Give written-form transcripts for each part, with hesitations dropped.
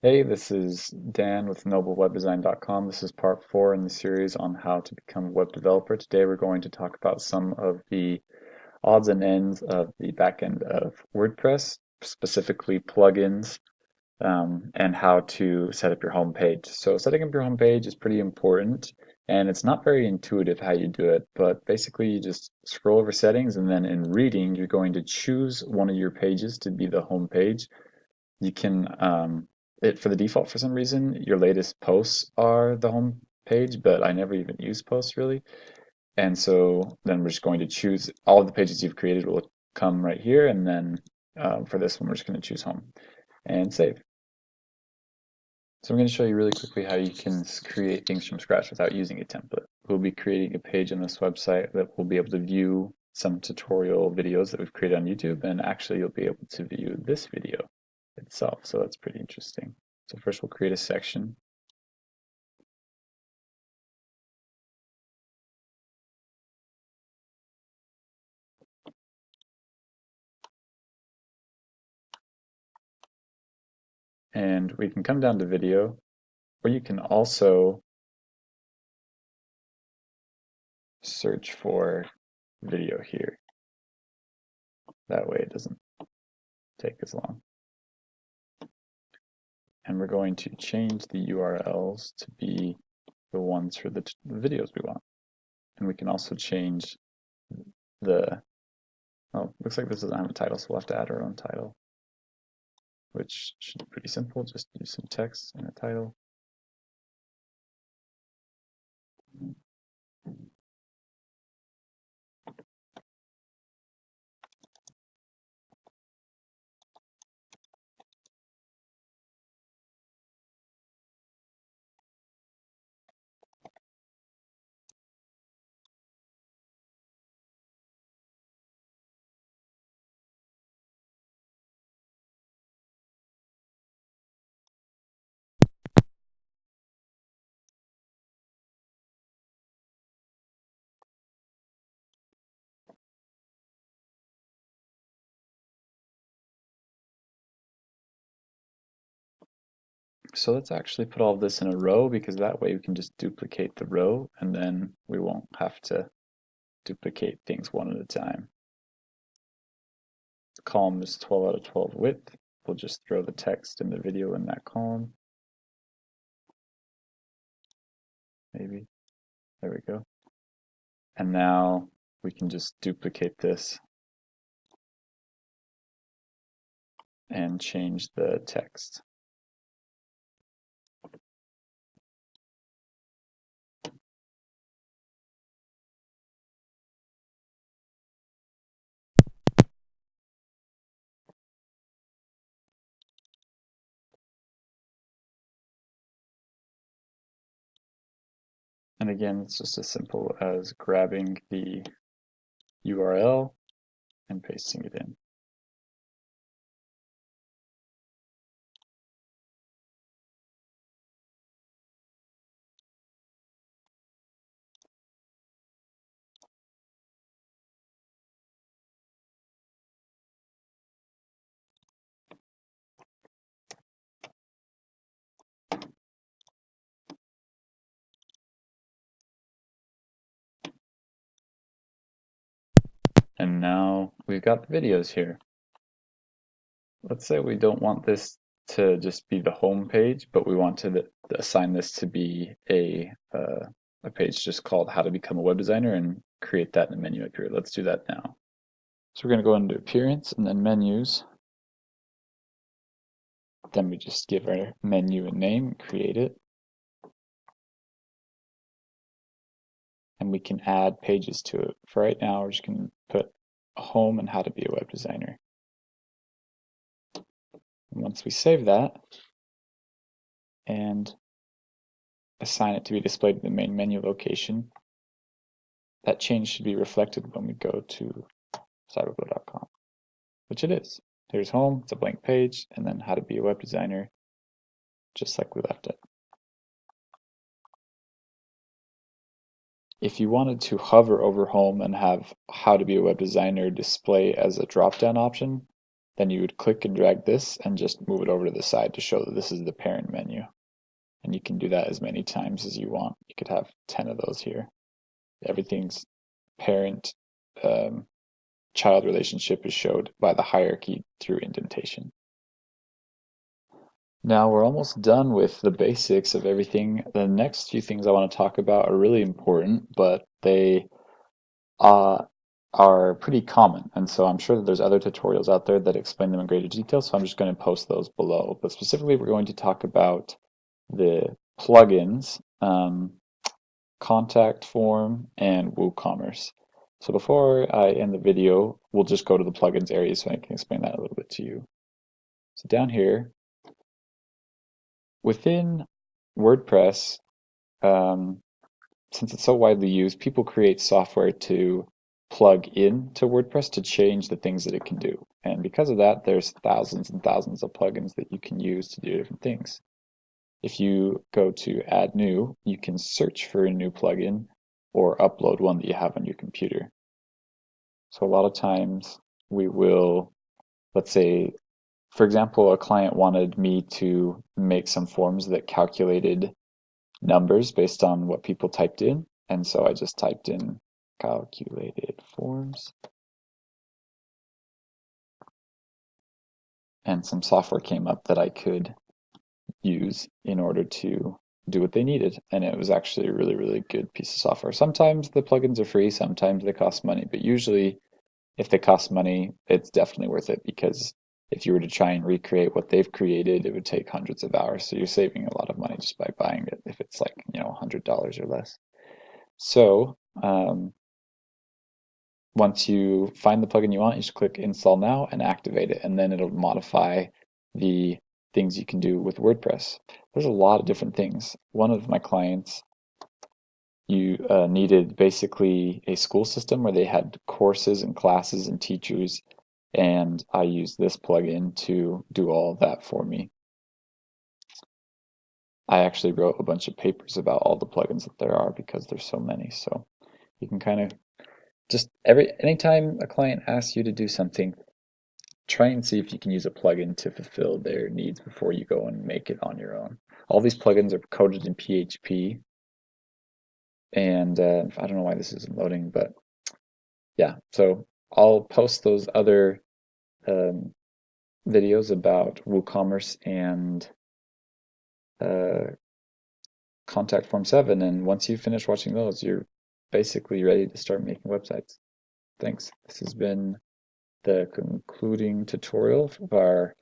Hey, this is Dan with noblewebdesign.com. This is part 4 in the series on how to become a web developer. Today we're going to talk about some of the odds and ends of the back end of WordPress, specifically plugins, and how to set up your home page. So setting up your home page is pretty important, and it's not very intuitive how you do it, but basically you just scroll over settings, and then in reading, you're going to choose one of your pages to be the home page. You can for the default, for some reason your latest posts are the home page, but I never even use posts really. And so then we're just going to choose all of the pages you've created will come right here, and then for this one we're just going to choose home and save. So I'm going to show you really quickly how you can create things from scratch without using a template. We'll be creating a page on this website that we'll be able to view some tutorial videos that we've created on YouTube, and actually you'll be able to view this video itself. So that's pretty interesting. So first we'll create a section. And we can come down to video, or you can also search for video here. That way it doesn't take as long. And we're going to change the URLs to be the ones for the videos we want. And we can also change the, oh, looks like this doesn't have a title, so we'll have to add our own title, which should be pretty simple. Just use some text and a title. So let's actually put all of this in a row, because that way we can just duplicate the row and then we won't have to duplicate things one at a time. The column is 12 out of 12 width. We'll just throw the text and the video in that column. Maybe. There we go. And now we can just duplicate this and change the text. And again, it's just as simple as grabbing the URL and pasting it in. And now we've got the videos here. Let's say we don't want this to just be the home page, but we want to assign this to be a page just called How to Become a Web Designer, and create that in the menu up here. Let's do that now. So we're going to go into Appearance and then Menus. Then we just give our menu a name and create it. And we can add pages to it. For right now, we're just going to put Home and How to Be a Web Designer. And once we save that and assign it to be displayed in the main menu location, that change should be reflected when we go to cyberglow.com, which it is. There's home, it's a blank page, and then how to be a web designer, just like we left it. If you wanted to hover over home and have how to be a web designer display as a drop-down option, then you would click and drag this and just move it over to the side to show that this is the parent menu. And you can do that as many times as you want. You could have 10 of those here. Everything's parent child relationship is showed by the hierarchy through indentation. Now we're almost done with the basics of everything. The next few things I want to talk about are really important, but they are pretty common. And so I'm sure that there's other tutorials out there that explain them in greater detail, so I'm just going to post those below. But specifically, we're going to talk about the plugins, contact form, and WooCommerce. So before I end the video, we'll just go to the plugins area so I can explain that a little bit to you. So down here, within WordPress, since it's so widely used, people create software to plug in to WordPress to change the things that it can do. And because of that, there's thousands and thousands of plugins that you can use to do different things. If you go to Add New, you can search for a new plugin or upload one that you have on your computer. So a lot of times we will, let's say, for example, a client wanted me to make some forms that calculated numbers based on what people typed in. And so I just typed in calculated forms. And some software came up that I could use in order to do what they needed. And it was actually a really, really good piece of software. Sometimes the plugins are free, sometimes they cost money, but usually if they cost money, it's definitely worth it because if you were to try and recreate what they've created, it would take hundreds of hours. So you're saving a lot of money just by buying it if it's like, $100 or less. So once you find the plugin you want, you just click install now and activate it, and then it'll modify the things you can do with WordPress. There's a lot of different things. One of my clients, you needed basically a school system where they had courses and classes and teachers, and I used this plugin to do all of that for me. I actually wrote a bunch of papers about all the plugins that there are because there's so many. So you can kind of just anytime a client asks you to do something, try and see if you can use a plugin to fulfill their needs before you go and make it on your own. All these plugins are coded in PHP, and I don't know why this isn't loading, but yeah, so I'll post those other videos about WooCommerce and Contact Form 7, and once you finish watching those, you're basically ready to start making websites. Thanks. This has been the concluding tutorial of our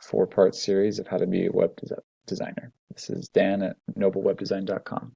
4-part series of how to be a web designer. This is Dan at noblewebdesign.com.